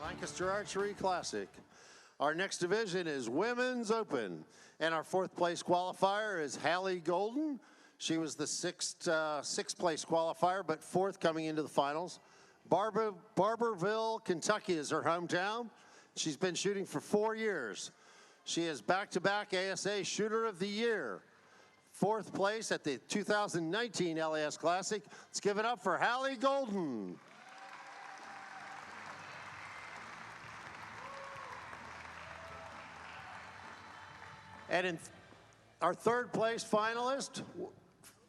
Lancaster Archery Classic. Our next division is Women's Open, and our fourth place qualifier is Hallie Golden. She was the sixth place qualifier, but fourth coming into the finals. Barberville, Kentucky is her hometown. She's been shooting for 4 years. She is back-to-back ASA Shooter of the Year. Fourth place at the 2019 LAS Classic. Let's give it up for Hallie Golden. And in our third place finalist,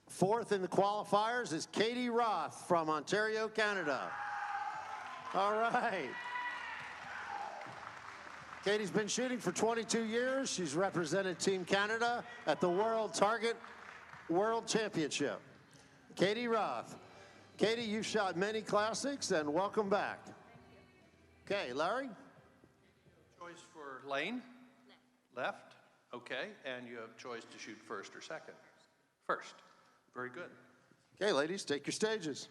fourth in the qualifiers, is Katy Roth from Ontario, Canada. All right. Katie's been shooting for 22 years. She's represented Team Canada at the World Target World Championship. Katy Roth. Katie, you've shot many classics, and welcome back. Okay, Larry? Choice for lane? Left. Okay, and you have choice to shoot first or second? First. Very good. Okay, ladies, take your stages.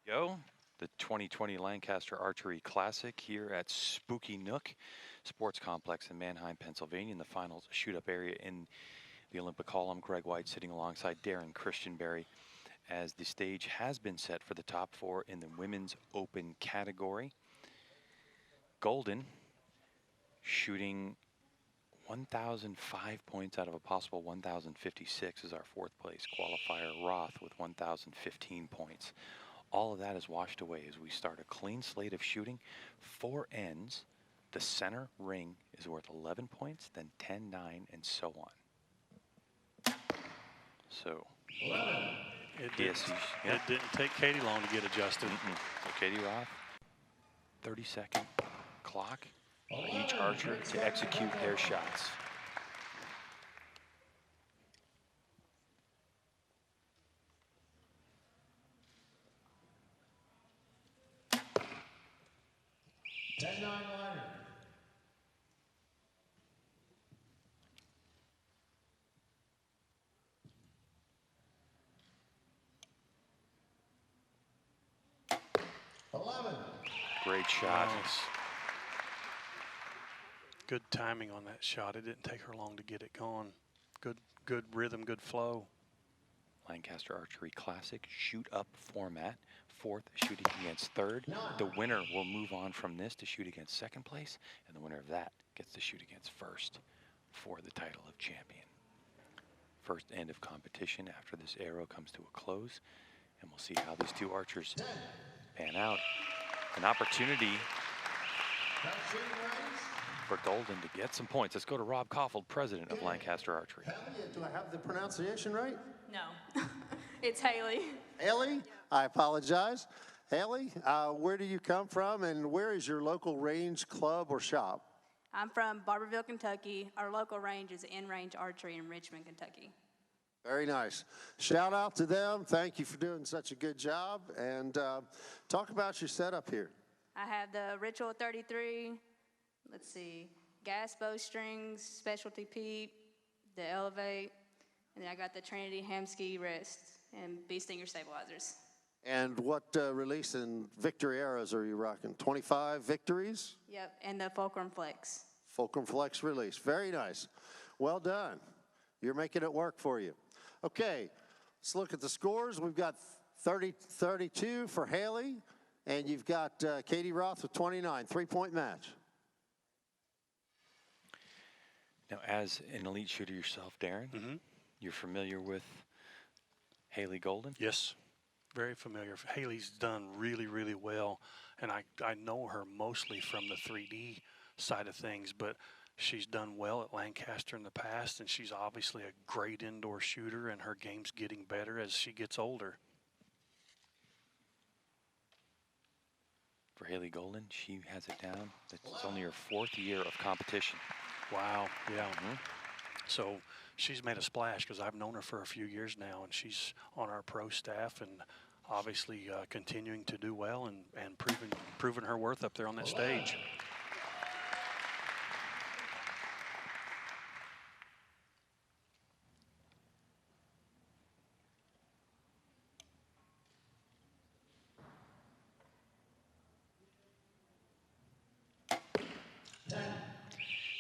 Go. The 2020 Lancaster Archery Classic here at Spooky Nook Sports Complex in Manheim, Pennsylvania, in the final shoot-up area in the Olympic column. Greg White sitting alongside Darren Christianberry as the stage has been set for the top four in the Women's Open category. Golden shooting 1,005 points out of a possible 1,056 is our fourth place qualifier. Roth with 1,015 points. All of that is washed away as we start a clean slate of shooting. 4 ends. The center ring is worth 11 points, then 10, 9, and so on. So, it didn't take Katie long to get adjusted. So Katy Roth, 30-second clock for each archer to execute their shots. Liner. Great shot. Nice. Good timing on that shot. It didn't take her long to get it going. Good rhythm, good flow. Lancaster Archery Classic shoot-up format. Fourth shooting against third. The winner will move on from this to shoot against second place, and the winner of that gets to shoot against first for the title of champion. First end of competition after this arrow comes to a close, and we'll see how these two archers pan out. An opportunity for Golden to get some points. Let's go to Rob Kaufeld, president of Lancaster Archery. Do I have the pronunciation right? No, it's Haley. Haley? Yeah. I apologize. Haley, where do you come from, and where is your local range, club, or shop? I'm from Barberville, Kentucky. Our local range is In-Range Archery in Richmond, Kentucky. Very nice. Shout out to them. Thank you for doing such a good job. And talk about your setup here. I have the Ritual 33, let's see, gas bowstrings, specialty peep, the Elevate, and then I got the Trinity Hamski Rest and Bee Stinger stabilizers. And what release and victory arrows are you rocking? 25 victories? Yep, and the Fulcrum Flex. Fulcrum Flex release. Very nice. Well done. You're making it work for you. Okay, let's look at the scores. We've got 30-32 for Haley, and you've got Katy Roth with 29. 3-point match. Now, as an elite shooter yourself, Darren, you're familiar with Hallie Golden? Yes, very familiar. Haley's done really, really well, and I know her mostly from the 3D side of things, but she's done well at Lancaster in the past, and she's obviously a great indoor shooter, and her game's getting better as she gets older. For Hallie Golden, she has it down. It's only her 4th year of competition. Wow, yeah. So she's made a splash because I've known her for a few years now, and she's on our pro staff and obviously continuing to do well and proving her worth up there on that stage.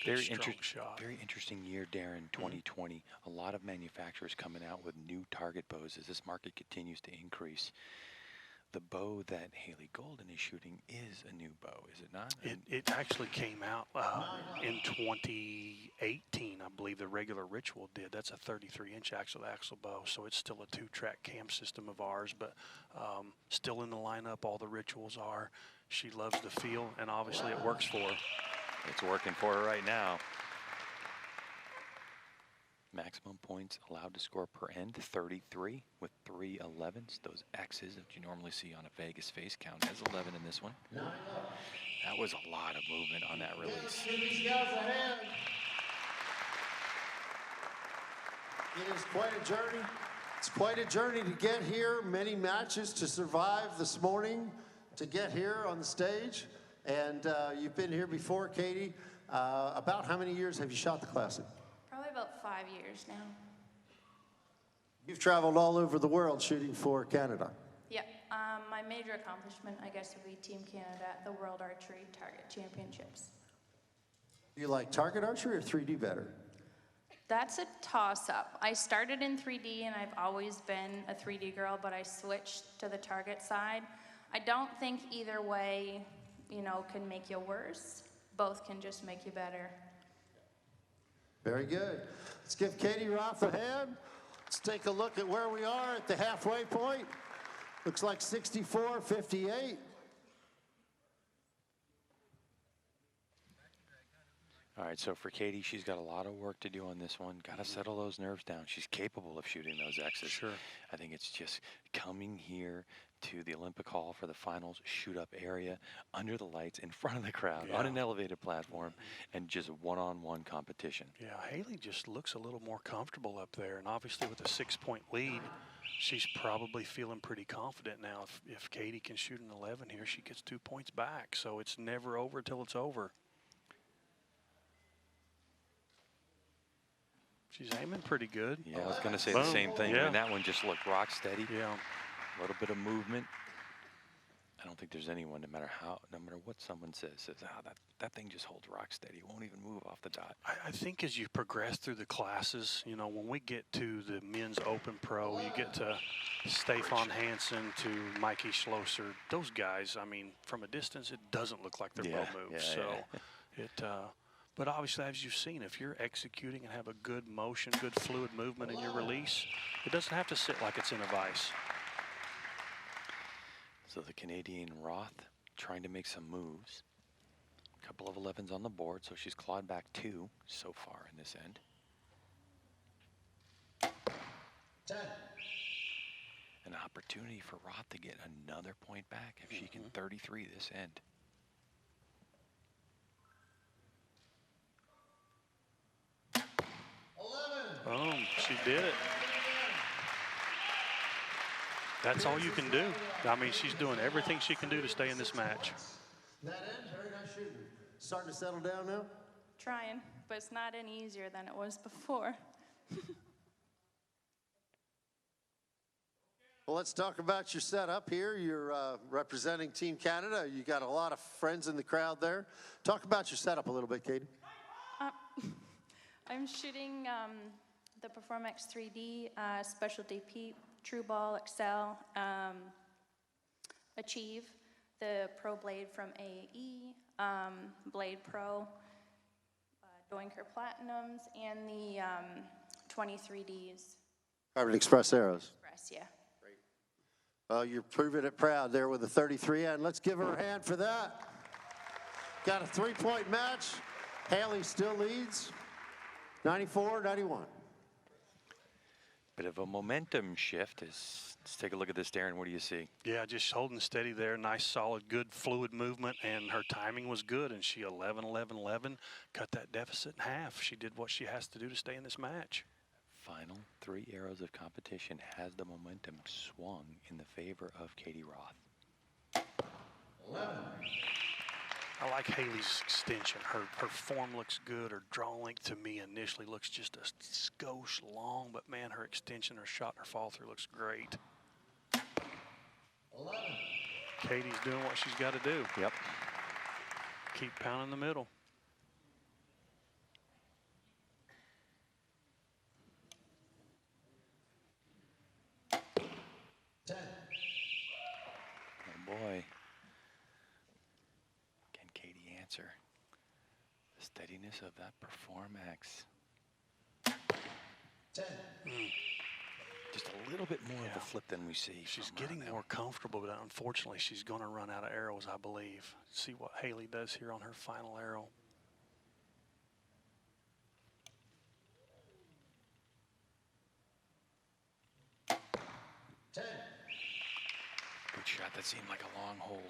Very, strong shot. very interesting year, Darren, 2020. A lot of manufacturers coming out with new target bows as this market continues to increase. The bow that Hallie Golden is shooting is a new bow, is it not? It actually came out in 2018, I believe the regular Ritual did. That's a 33-inch axle-to-axle bow, so it's still a 2-track cam system of ours, but still in the lineup. All the Rituals are. She loves the feel, and obviously it works for her. It's working for her right now. Maximum points allowed to score per end, 33 with 3 11s. Those X's that you normally see on a Vegas face count as 11 in this one. That was a lot of movement on that release. It is quite a journey. It's quite a journey to get here. Many matches to survive this morning to get here on the stage. And you've been here before, Katie. About how many years have you shot the Classic? Probably about 5 years now. You've traveled all over the world shooting for Canada. Yeah, my major accomplishment, I guess, would be Team Canada at the World Archery Target Championships. Do you like target archery or 3D better? That's a toss-up. I started in 3D, and I've always been a 3D girl, but I switched to the target side. I don't think either way, you know, can make you worse. Both can just make you better. Very good. Let's give Katy Roth a hand. Let's take a look at where we are at the halfway point. Looks like 64-58. All right, so for Katie, she's got a lot of work to do on this one. Got to settle those nerves down. She's capable of shooting those X's. Sure. I think it's just coming here to the Olympic Hall for the finals shoot-up area, under the lights, in front of the crowd, on an elevated platform, and just one-on-one competition. Yeah, Hallie just looks a little more comfortable up there, and obviously with a 6-point lead, she's probably feeling pretty confident now. If Katie can shoot an 11 here, she gets 2 points back, so it's never over till it's over. She's aiming pretty good. Yeah, I was going to say Boom. the same thing. Yeah. And that one just looked rock steady. Yeah. A little bit of movement. I don't think there's anyone, no matter what someone says, that thing just holds rock steady. It won't even move off the dot. I think as you progress through the classes, you know, when we get to the men's open pro, you get to Stefan Hansen, to Mikey Schlosser. Those guys, I mean, from a distance, it doesn't look like their bow moves. But obviously, as you've seen, if you're executing and have a good motion, good fluid movement in your release, it doesn't have to sit like it's in a vise. So the Canadian Roth trying to make some moves. A couple of 11s on the board, so she's clawed back 2 so far in this end. 10. An opportunity for Roth to get another point back if she can 33 this end. Boom, she did it. That's all you can do. I mean, she's doing everything she can do to stay in this match. That end, very nice shooting. Starting to settle down now? Trying, but it's not any easier than it was before. Well, let's talk about your setup here. You're representing Team Canada. You got a lot of friends in the crowd there. Talk about your setup a little bit, Katie. I'm shooting the Performx 3D, Specialty Peep, True Ball, Excel, Achieve, the Pro Blade from AAE, Blade Pro, Doinker Platinums, and the 23Ds. Carbon Express arrows. Express, yeah. Well, you're proving it proud there with the 33 end. Let's give her a hand for that. Got a 3-point match. Hallie still leads, 94-91. Bit of a momentum shift. Let's take a look at this, Darren. What do you see? Yeah, just holding steady there. Nice, solid, good, fluid movement, and her timing was good, and she 11-11-11, cut that deficit in half. She did what she has to do to stay in this match. Final 3 arrows of competition has the momentum swung in the favor of Katy Roth. 11. I like Hallie's extension. Her form looks good. Her draw length to me initially looks just a skosh long, but man, her extension, her shot, her fall through looks great. 11. Katie's doing what she's got to do. Yep. Keep pounding the middle. answer. The steadiness of that Performax. 10. Just a little bit more of a flip than we see. She's from getting Mel. more comfortable, but unfortunately, she's going to run out of arrows, I believe. See what Hallie does here on her final arrow. Good shot. That seemed like a long hold.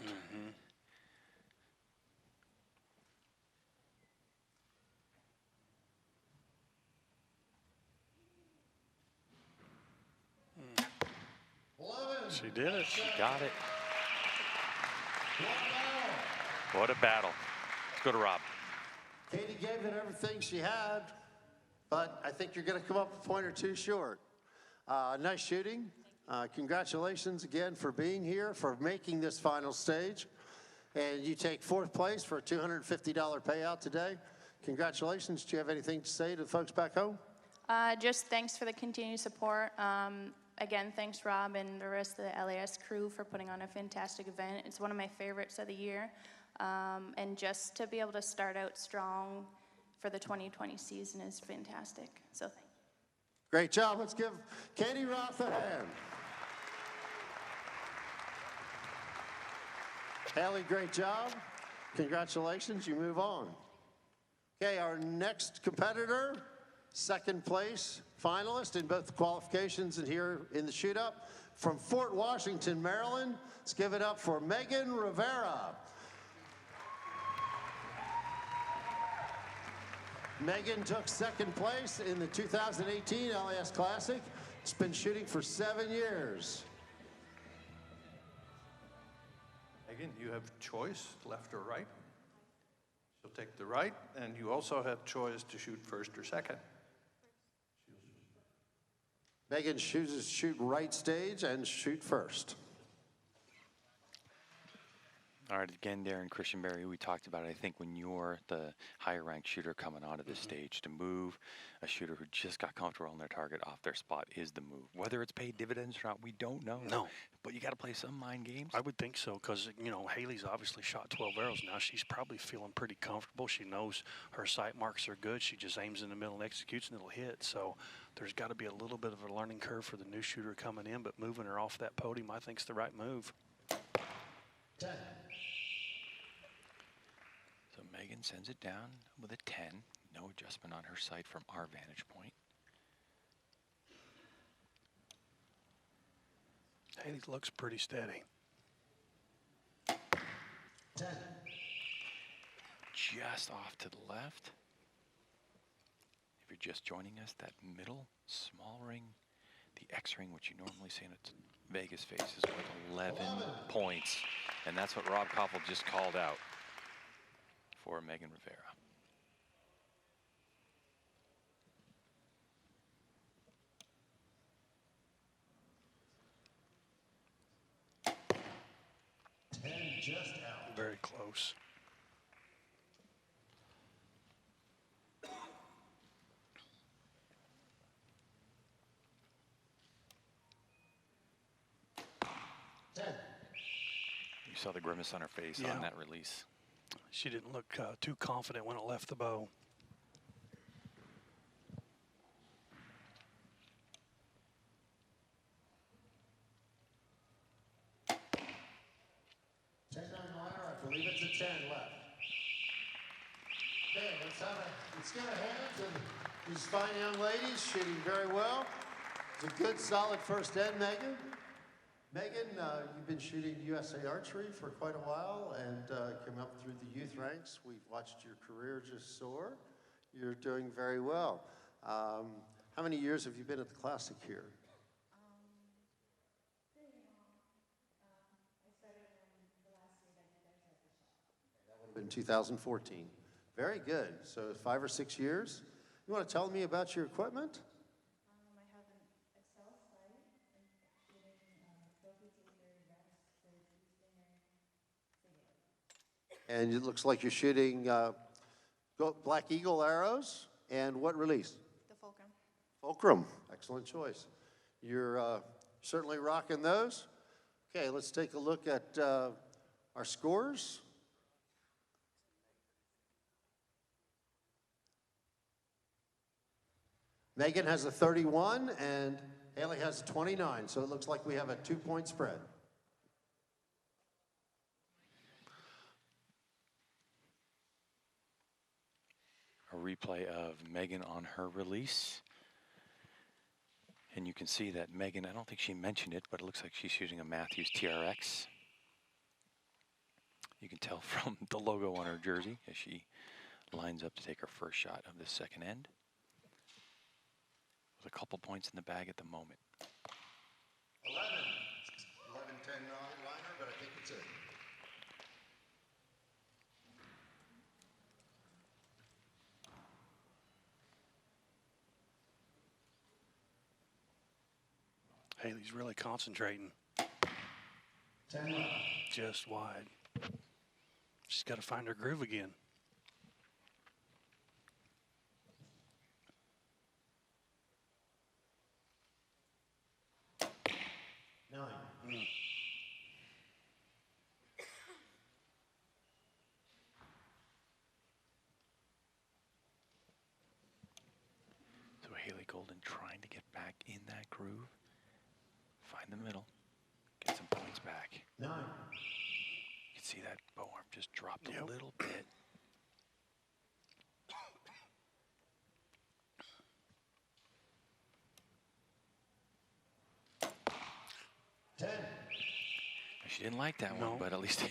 She did it. She got it. What a battle. Let's go to Rob. Katie gave it everything she had, but I think you're going to come up a point or two short. Nice shooting. Congratulations again for being here, for making this final stage. And you take 4th place for a $250 payout today. Congratulations. Do you have anything to say to the folks back home? Just thanks for the continued support. Again, thanks Rob and the rest of the LAS crew for putting on a fantastic event. It's one of my favorites of the year. And just to be able to start out strong for the 2020 season is fantastic. So thank you. Great job. Let's give Katy Roth a hand. Hallie, great job. Congratulations. You move on. Okay, our next competitor, 2nd place finalist in both the qualifications and here in the shoot-up, from Fort Washington, Maryland. Let's give it up for Meghan Rivera. Meghan took 2nd place in the 2018 LAS Classic. It's been shooting for 7 years. Megan, you have choice, left or right. She'll take the right, and you also have choice to shoot first or second. Meghan chooses shoot right stage and shoot first. All right, again, Darren Christianberry, we talked about it. I think when you're the higher ranked shooter coming onto the stage, to move a shooter who just got comfortable on their target off their spot is the move. Whether it's paid dividends or not, we don't know. No. But you got to play some mind games. I would think so because, you know, Haley's obviously shot 12 arrows now. She's probably feeling pretty comfortable. She knows her sight marks are good. She just aims in the middle and executes and it'll hit. So there's got to be a little bit of a learning curve for the new shooter coming in, but moving her off that podium I think is the right move. 10. So Meghan sends it down with a 10. No adjustment on her sight from our vantage point. Haley looks pretty steady. 10. Just off to the left. If you're just joining us, that middle small ring, the X ring, which you normally see in a Vegas face, is worth 11 points. And that's what Rob Koppel just called out for Meghan Rivera. Just out. Very close. You saw the grimace on her face on that release. She didn't look too confident when it left the bow. I believe it's a 10 left. Okay, let's give a hand to these fine young ladies shooting very well. It's a good, solid first end, Meghan. Meghan, you've been shooting USA Archery for quite a while and came up through the youth ranks. We've watched your career just soar. You're doing very well. How many years have you been at the Classic here? In 2014. Very good. So 5 or 6 years. You want to tell me about your equipment? I have an Excel site and And it looks like you're shooting Black Eagle arrows. And what release? the Fulcrum. Fulcrum. Excellent choice. You're certainly rocking those. Okay, let's take a look at our scores. Meghan has a 31 and Hallie has a 29, so it looks like we have a 2-point spread. A replay of Meghan on her release. And you can see that Meghan, I don't think she mentioned it, but it looks like she's shooting a Matthews TRX. You can tell from the logo on her jersey as she lines up to take her first shot of the second end. With a couple points in the bag at the moment. 11, 10 liner, but I think it's it. Haley's really concentrating. 10 left. Just wide. She's got to find her groove again. So Hallie Golden trying to get back in that groove. Find the middle. Get some points back. 9. You can see that bow arm just dropped a little bit. She didn't like that one, but at least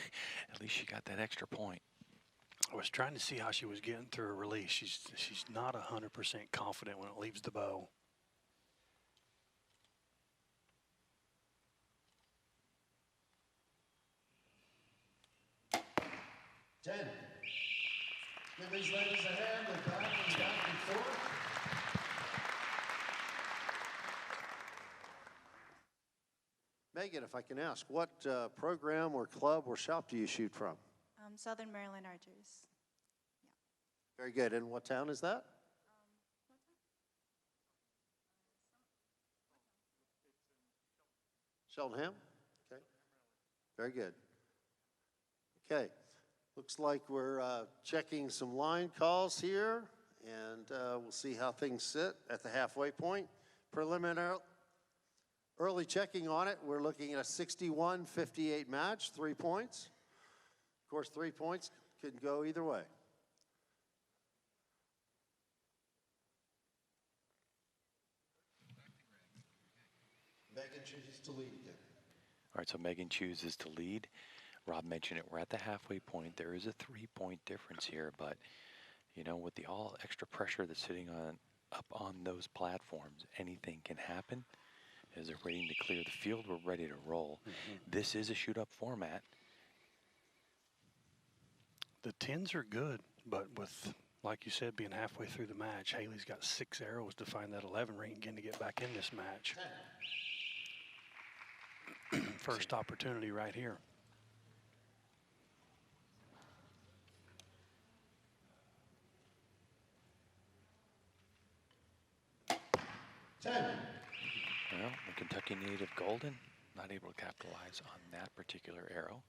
she got that extra point. I was trying to see how she was getting through her release. She's not 100% confident when it leaves the bow. Give these ladies a hand. They're back and forth. Meghan, if I can ask, what program or club or shop do you shoot from? Southern Maryland Archers. Very good. And what town is that? Cheltenham? Okay. Very good. Okay. Looks like we're checking some line calls here, and we'll see how things sit at the halfway point. Preliminary early checking on it, we're looking at a 61-58 match, 3 points. Of course, 3 points could go either way. Meghan chooses to lead again. All right, so Meghan chooses to lead. Rob mentioned it. We're at the halfway point. There is a 3-point difference here, but you know, with the all extra pressure that's sitting up on those platforms, anything can happen. As they're waiting to clear the field, we're ready to roll. This is a shoot-up format. The 10s are good, but with, like you said, being halfway through the match, Haley's got 6 arrows to find that 11 ring again to get back in this match. First opportunity right here. Well, the Kentucky native Golden not able to capitalize on that particular arrow.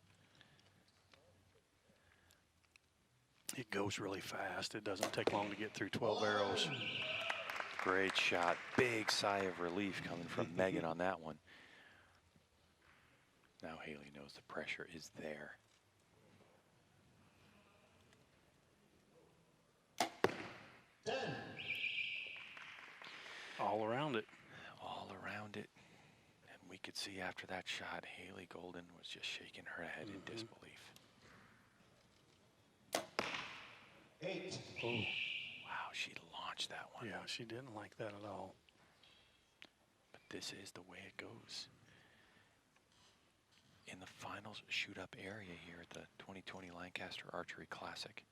It goes really fast. It doesn't take long to get through 12 arrows. Great shot. Big sigh of relief coming from Meghan on that one. Now Haley knows the pressure is there. All around it. All around it. And we could see after that shot, Hallie Golden was just shaking her head in disbelief. 8. Oh, wow, she launched that one. Yeah, she didn't like that at all. But this is the way it goes. In the final shoot-up area here at the 2020 Lancaster Archery Classic.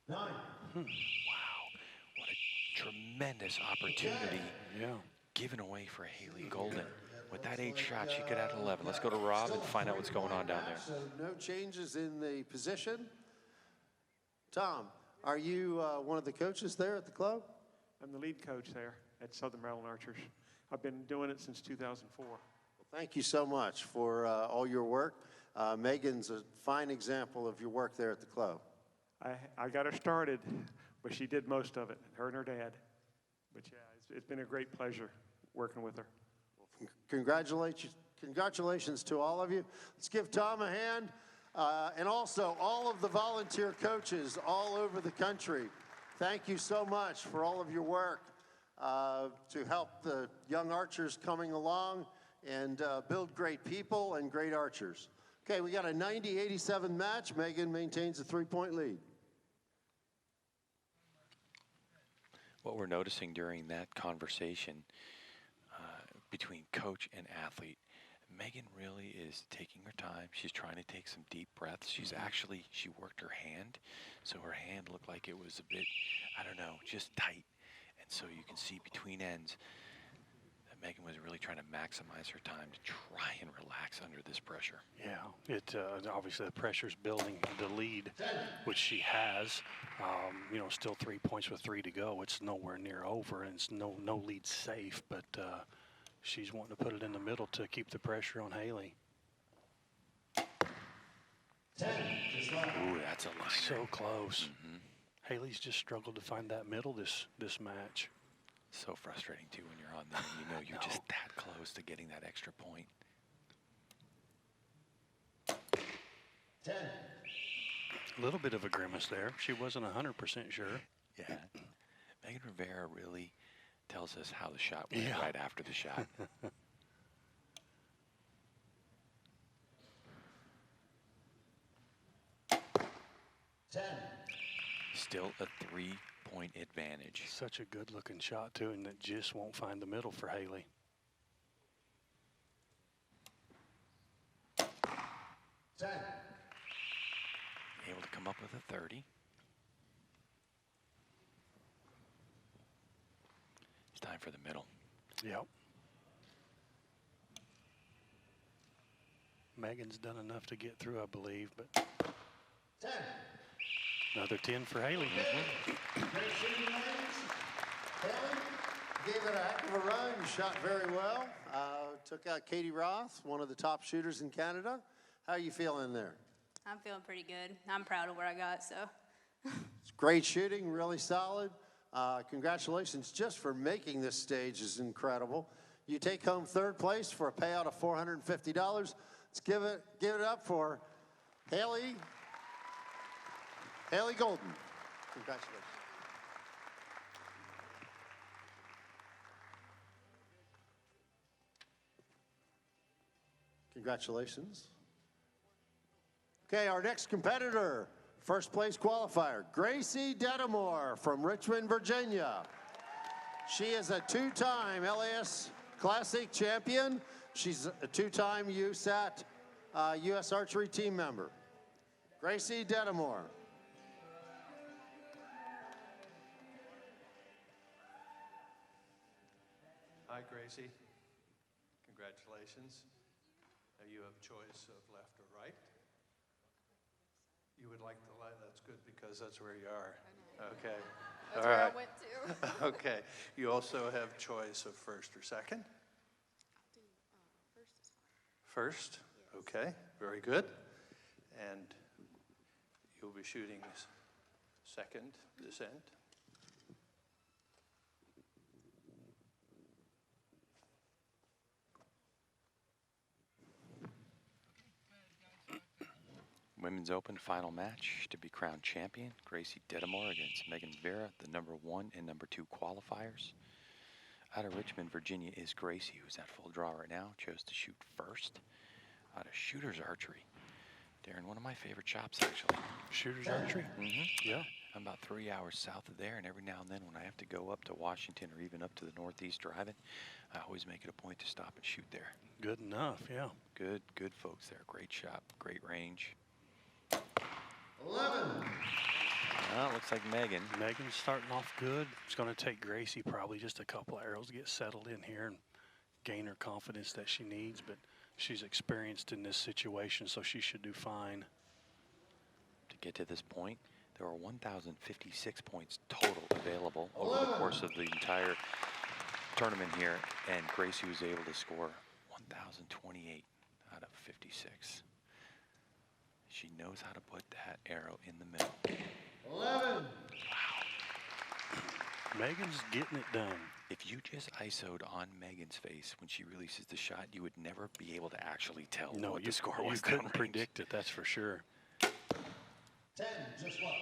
9. Wow, what a tremendous opportunity given away for Hallie Golden. With that 8 shot, she could add 11. Let's go to Rob and find out what's going on down there. So no changes in the position. Tom, are you one of the coaches there at the club? I'm the lead coach there at Southern Maryland Archers. I've been doing it since 2004. Well, thank you so much for all your work. Meghan's a fine example of your work there at the club. I got her started but she did most of it, her and her dad. But yeah, it's been a great pleasure working with her. Congratulations to all of you. Let's give Tom a hand. And also all of the volunteer coaches all over the country. Thank you so much for all of your work to help the young archers coming along and build great people and great archers. Okay, we got a 90-87 match. Meghan maintains a 3-point lead. What we're noticing during that conversation between coach and athlete, Meghan really is taking her time. She's trying to take some deep breaths. She worked her hand, so her hand looked like it was a bit, I don't know, just tight. And so you can see between ends that Meghan was really trying to maximize her time to try and relax under this pressure. Yeah, obviously the pressure's building the lead, which she has. Still 3 points with 3 to go. It's nowhere near over, and it's no lead safe, but she's wanting to put it in the middle to keep the pressure on Hallie. 10, just left. Ooh, that's a line. So close. Haley's just struggled to find that middle this match. So frustrating too when you're on there and you know you're just that close to getting that extra point. 10. A little bit of a grimace there. She wasn't 100% sure. Yeah. Meghan Rivera really tells us how the shot went right after the shot. Still a 3-point advantage. Such a good-looking shot, too, and that just won't find the middle for Hallie. 10. Able to come up with a 30. It's time for the middle. Yep. Megan's done enough to get through, I believe, but 10. Another 10 for Hallie. Great shooting range. Hallie gave it a heck of a run, shot very well. Took out Katy Roth, one of the top shooters in Canada. How are you feeling there? I'm feeling pretty good. I'm proud of what I got, so. It's great shooting, really solid. Congratulations just for making this stage is incredible. You take home 3rd place for a payout of $450. Let's give it up for Hallie Golden. Congratulations. Congratulations. Okay, our next competitor, 1st place qualifier, Gracie Detamore from Richmond, Virginia. She is a 2-time LAS Classic champion. She's a 2-time USAT U.S. Archery team member. Gracie Detamore. Hi, Gracie. Congratulations. Now you have choice of left or right. You would like the light. That's good because that's where you are. Okay. That's where I went to. Okay. You also have choice of 1st or 2nd. First. Okay. Very good. And you'll be shooting 2nd descent. Women's Open final match to be crowned champion. Gracie Detimore against Meghan Rivera, the #1 and #2 qualifiers. Out of Richmond, Virginia is Gracie, who's at full draw right now. Chose to shoot 1st. Out of Shooters Archery. Darren, one of my favorite shops, actually. Shooters Archery? Yeah. I'm about 3 hours south of there, and every now and then when I have to go up to Washington or even up to the Northeast driving, I always make it a point to stop and shoot there. Good enough, yeah. Good folks there. Great shop, great range. 11. Well, looks like Meghan. Megan's starting off good. It's going to take Gracie probably just a couple of arrows to get settled in here and gain her confidence that she needs, but she's experienced in this situation, so she should do fine. To get to this point, there are 1,056 points total available over the course of the entire tournament here, and Gracie was able to score 1,028 out of 56. She knows how to put that arrow in the middle. 11. Wow. Megan's getting it done. If you just ISO'd on Megan's face when she releases the shot, you would never be able to actually tell No, what you, the score you was. couldn't predict it, that's for sure. 10, just left.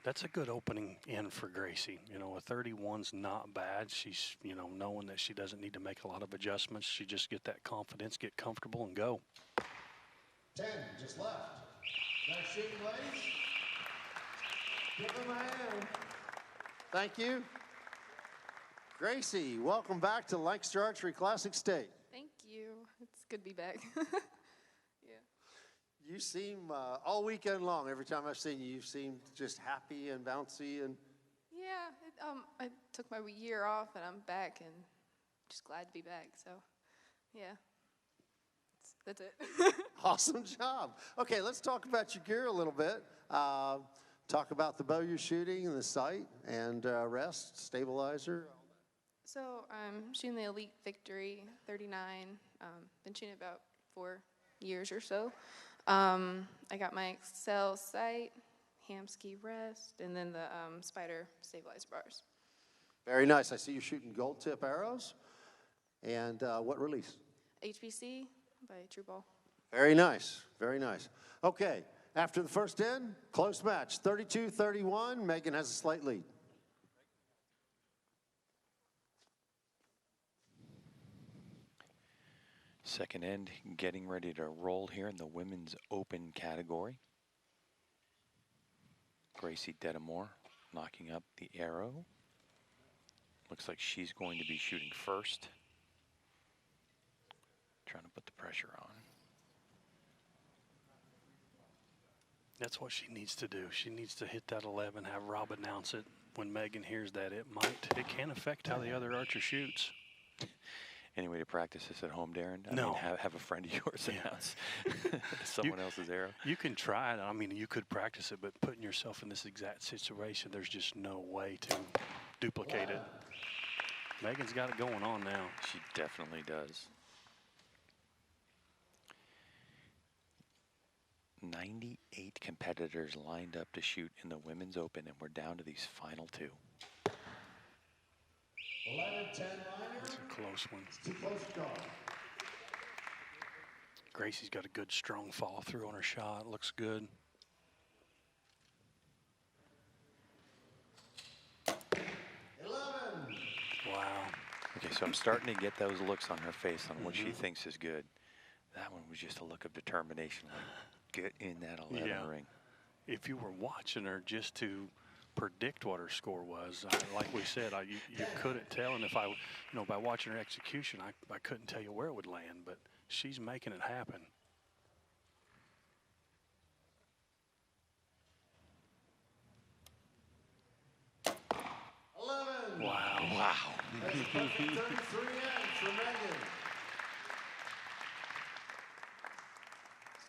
That's a good opening in for Gracie. You know, a 31's not bad. She's, you know, knowing that she doesn't need to make a lot of adjustments. She just get that confidence, get comfortable, and go. 10, just left. Nice shooting, ladies. Give them a hand. Thank you. Gracie, welcome back to Lancaster Archery Classic State. Thank you. It's good to be back. You seem, all weekend long, every time I've seen you, you seem just happy and bouncy. And Yeah, I took my year off and I'm back and just glad to be back. So, yeah, that's it. Awesome job. Okay, let's talk about your gear a little bit. Talk about the bow you're shooting and the sight and rest, stabilizer. So I'm shooting the Elite Victory 39. Been shooting it about 4 years or so. I got my Excel sight, Hamsky rest, and then the Spider stabilizer bars. Very nice. I see you shooting gold tip arrows. And what release? HBC by True Ball. Very nice. Very nice. Okay, after the first end, close match, 32-31. Megan has a slight lead. Second end, getting ready to roll here in the women's open category. Gracie Detamore knocking up the arrow. Looks like she's going to be shooting first. Trying to put the pressure on. That's what she needs to do. She needs to hit that 11, have Rob announce it. When Megan hears that, it can affect how the other archer shoots. Any way to practice this at home, Darren? I No. mean, have a friend of yours announce someone else's arrow. You can try it. I mean, you could practice it, but putting yourself in this exact situation, there's just no way to duplicate it. Megan's got it going on now. She definitely does. 98 competitors lined up to shoot in the women's open, and we're down to these final 2. 11-10 liner. It's a close one. It's too close to call. Gracie's got a good, strong follow through on her shot. Looks good. 11. Wow. Okay, so I'm starting to get those looks on her face on what she thinks is good. That one was just a look of determination, like, get in that 11 ring. If you were watching her just to predict what her score was, like we said, you couldn't tell. And if by watching her execution, I couldn't tell you where it would land, but she's making it happen. Wow. That's a perfect 33 ends for Megan.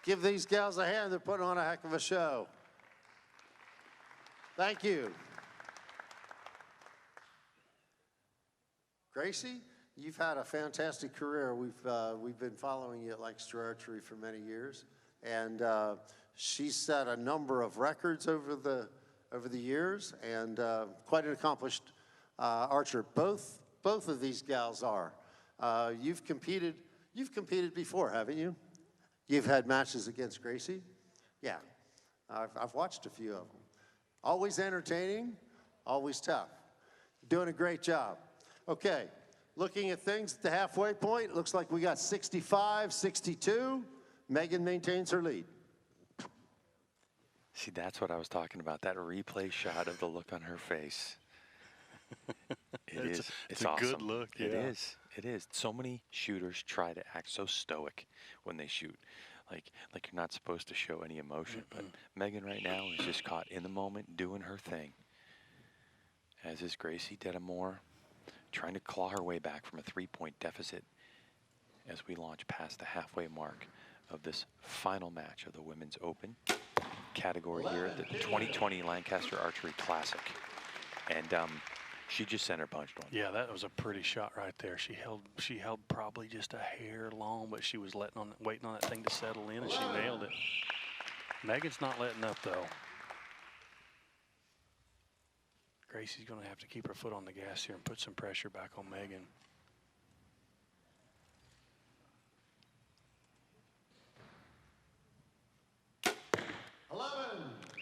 Give these gals a hand. They're putting on a heck of a show. Thank you. Gracie, you've had a fantastic career. We've been following you at Lancaster Archery for many years, and she's set a number of records over the years, and quite an accomplished archer. Both of these gals are. You've competed before, haven't you? You've had matches against Gracie? Yeah, I've watched a few of them. Always entertaining, always tough. Doing a great job. Okay, looking at things at the halfway point, it looks like we got 65-62. Megan maintains her lead. See, that's what I was talking about, that replay shot of the look on her face. It's a awesome. good look, yeah. It is. So many shooters try to act so stoic when they shoot. Like you're not supposed to show any emotion. But Megan right now is just caught in the moment doing her thing. As is Gracie Detamore, trying to claw her way back from a 3-point deficit as we launch past the halfway mark of this final match of the Women's Open category here at the 2020 Lancaster Archery Classic. And she just center punched one. Yeah, that was a pretty shot right there. She held probably just a hair long, but she was waiting on that thing to settle in, and she nailed it. Megan's not letting up though. Gracie's going to have to keep her foot on the gas here and put some pressure back on Meghan.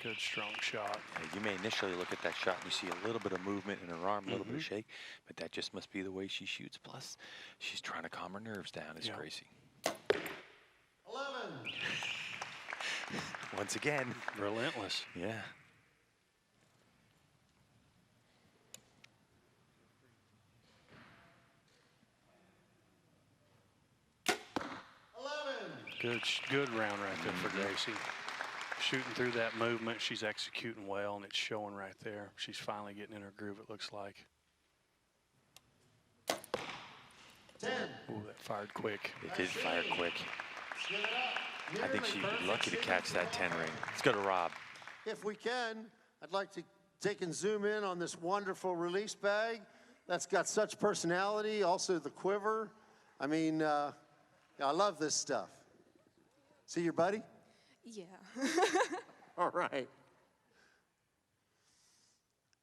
Good, strong shot. You may initially look at that shot and you see a little bit of movement in her arm, a little bit of shake, but that just must be the way she shoots. Plus, she's trying to calm her nerves down, is Gracie. 11. Once again. Relentless. Yeah. Good round right there for Gracie. Shooting through that movement, she's executing well, and it's showing right there. She's finally getting in her groove, it looks like. 10. Ooh, that fired quick. It did fire quick. I think she'd be lucky to catch that 10 ring. Let's go to Rob. If we can, I'd like to take and zoom in on this wonderful release bag that's got such personality, also the quiver. I mean, I love this stuff. See your buddy? Yeah. All right.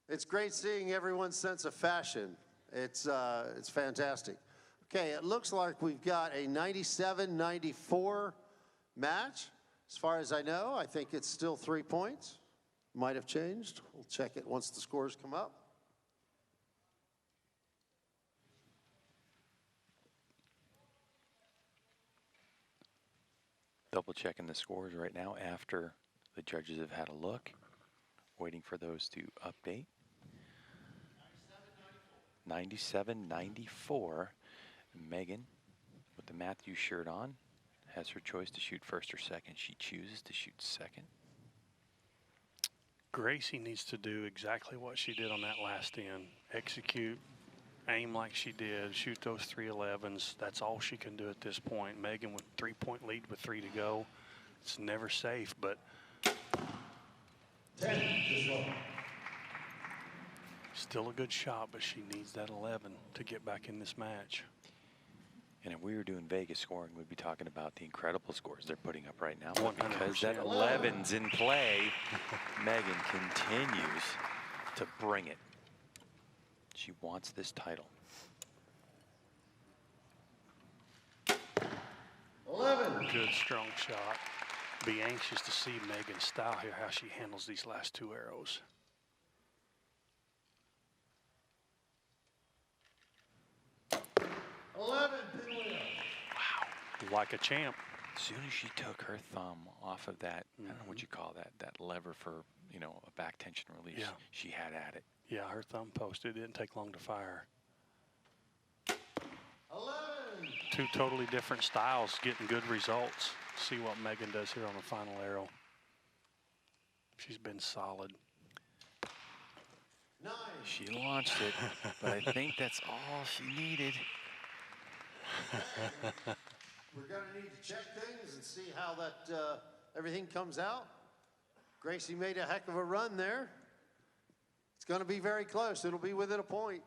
It's great seeing everyone's sense of fashion. It's fantastic. Okay, it looks like we've got a 97-94 match. As far as I know, I think it's still 3 points. Might have changed. We'll check it once the scores come up. Double checking the scores right now after the judges have had a look. Waiting for those to update. 97-94. Meghan, with the Matthews shirt on, has her choice to shoot first or second. She chooses to shoot second. Gracie needs to do exactly what she did on that last end. Execute, aim like she did, shoot those 311s. That's all she can do at this point. Meghan with 3-point lead with 3 to go. It's never safe, but 10. still a good shot, but she needs that 11 to get back in this match. And if we were doing Vegas scoring, we'd be talking about the incredible scores they're putting up right now. 100%. Because that 11's in play, Meghan continues to bring it. She wants this title. 11. Good, strong shot. Be anxious to see Meghan's style here, how she handles these last 2 arrows. 11. Wow, like a champ. As soon as she took her thumb off of that, I don't know what you call that lever for, you know, a back tension release, she had at it. Yeah, her thumb posted. It didn't take long to fire. 11. 2 totally different styles getting good results. See what Meghan does here on the final arrow. She's been solid. 9. She launched it, but I think that's all she needed. We're going to need to check things and see how that everything comes out. Gracie made a heck of a run there. It's going to be very close. It'll be within a point.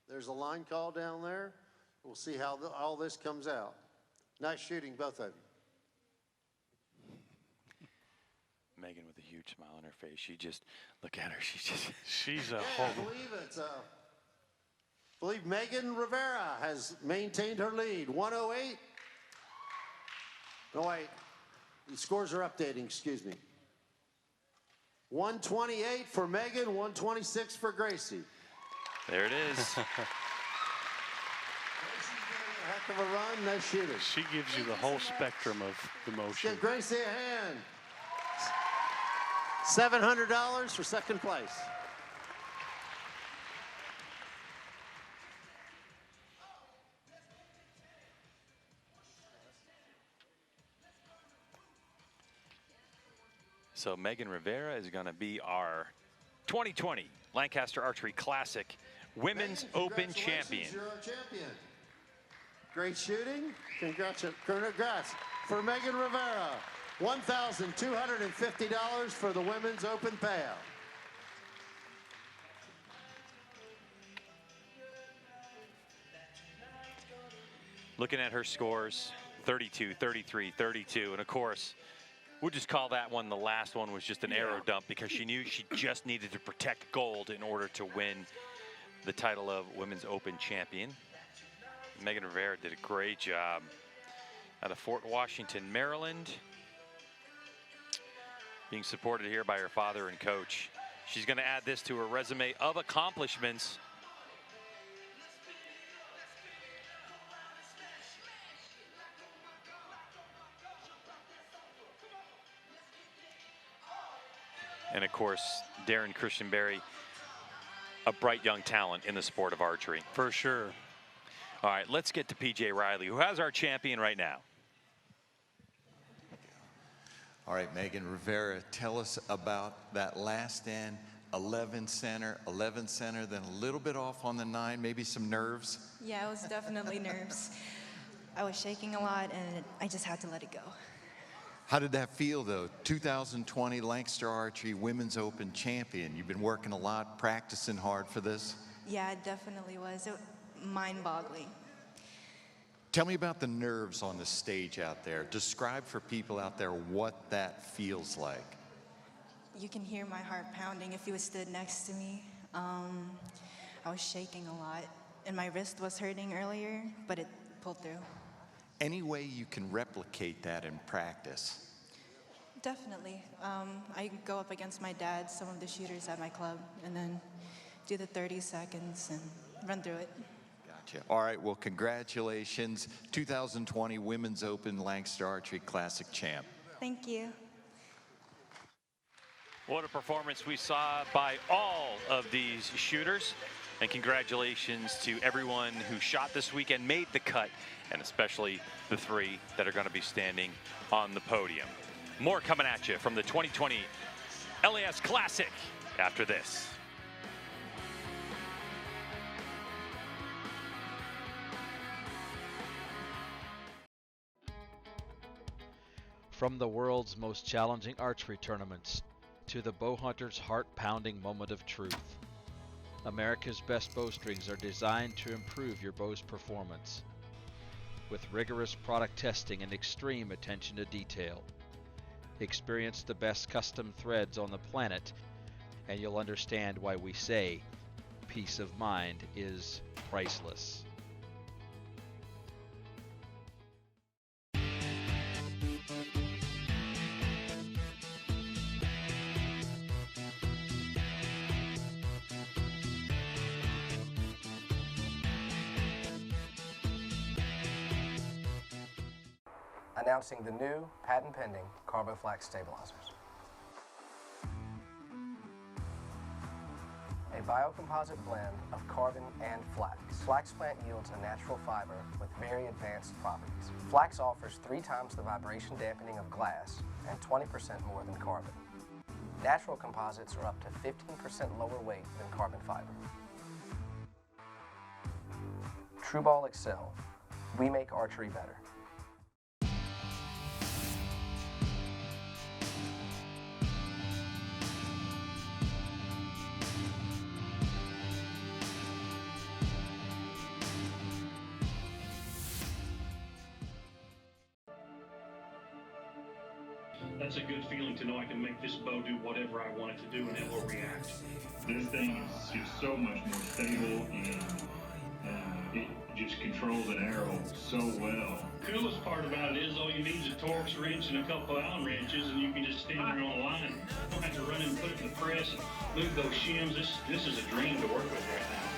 There's a line call down there. We'll see how all this comes out. Nice shooting, both of you. Meghan with a huge smile on her face. She just, look at her. She's a I believe Meghan Rivera has maintained her lead. 108. No, wait. The scores are updating, excuse me. 128 for Meghan, 126 for Gracie. There it is. Gracie's doing a heck of a run. Nice shooting. She gives you the whole spectrum of emotion. Give Gracie a hand. $700 for second place. So Meghan Rivera is going to be our 2020 Lancaster Archery Classic Women's Open Champion. You're our champion. Great shooting. Congrats for Meghan Rivera. $1,250 for the Women's Open payout. Looking at her scores, 32, 33, 32, and of course, We'll just call that one, the last one was just an arrow dump, because she knew she just needed to protect gold in order to win the title of Women's Open champion. Meghan Rivera did a great job out of Fort Washington, Maryland, being supported here by her father and coach. She's going to add this to her resume of accomplishments. And of course, Darren Christianberry, a bright young talent in the sport of archery. For sure. All right, let's get to PJ Riley, who has our champion right now. All right, Meghan Rivera, tell us about that last stand, 11 center, then a little bit off on the 9, maybe some nerves. Yeah, it was definitely nerves. I was shaking a lot, and I just had to let it go. How did that feel, though? 2020 Lancaster Archery Women's Open champion. You've been working a lot, practicing hard for this. Yeah, it definitely was. Mind-boggling. Tell me about the nerves on the stage out there. Describe for people out there what that feels like. You can hear my heart pounding if you had stood next to me. I was shaking a lot, and my wrist was hurting earlier, but it pulled through. Any way you can replicate that in practice? Definitely. I go up against my dad, some of the shooters at my club, and then do the 30 seconds and run through it. Gotcha. All right, well, congratulations. 2020 Women's Open Lancaster Archery Classic champ. Thank you. What a performance we saw by all of these shooters. And congratulations to everyone who shot this weekend, made the cut, and especially the 3 that are going to be standing on the podium. More coming at you from the 2020 LAS Classic after this. From the world's most challenging archery tournaments to the bow hunter's heart-pounding moment of truth, America's best bowstrings are designed to improve your bow's performance. With rigorous product testing and extreme attention to detail, experience the best custom threads on the planet, and you'll understand why we say peace of mind is priceless. Announcing the new patent-pending Flax stabilizers. A biocomposite blend of carbon and flax. Flax plant yields a natural fiber with very advanced properties. Flax offers 3 times the vibration dampening of glass and 20% more than carbon. Natural composites are up to 15% lower weight than carbon fiber. Trueball Excel. We make archery better. That's a good feeling to know I can make this bow do whatever I want it to do and it will react. This thing is just so much more stable and it just controls an arrow so well. Coolest part about it is all you need is a Torx wrench and a couple of Allen wrenches and you can just stand there on the line. You don't have to run in and put it in the press and move those shims. This is a dream to work with right now.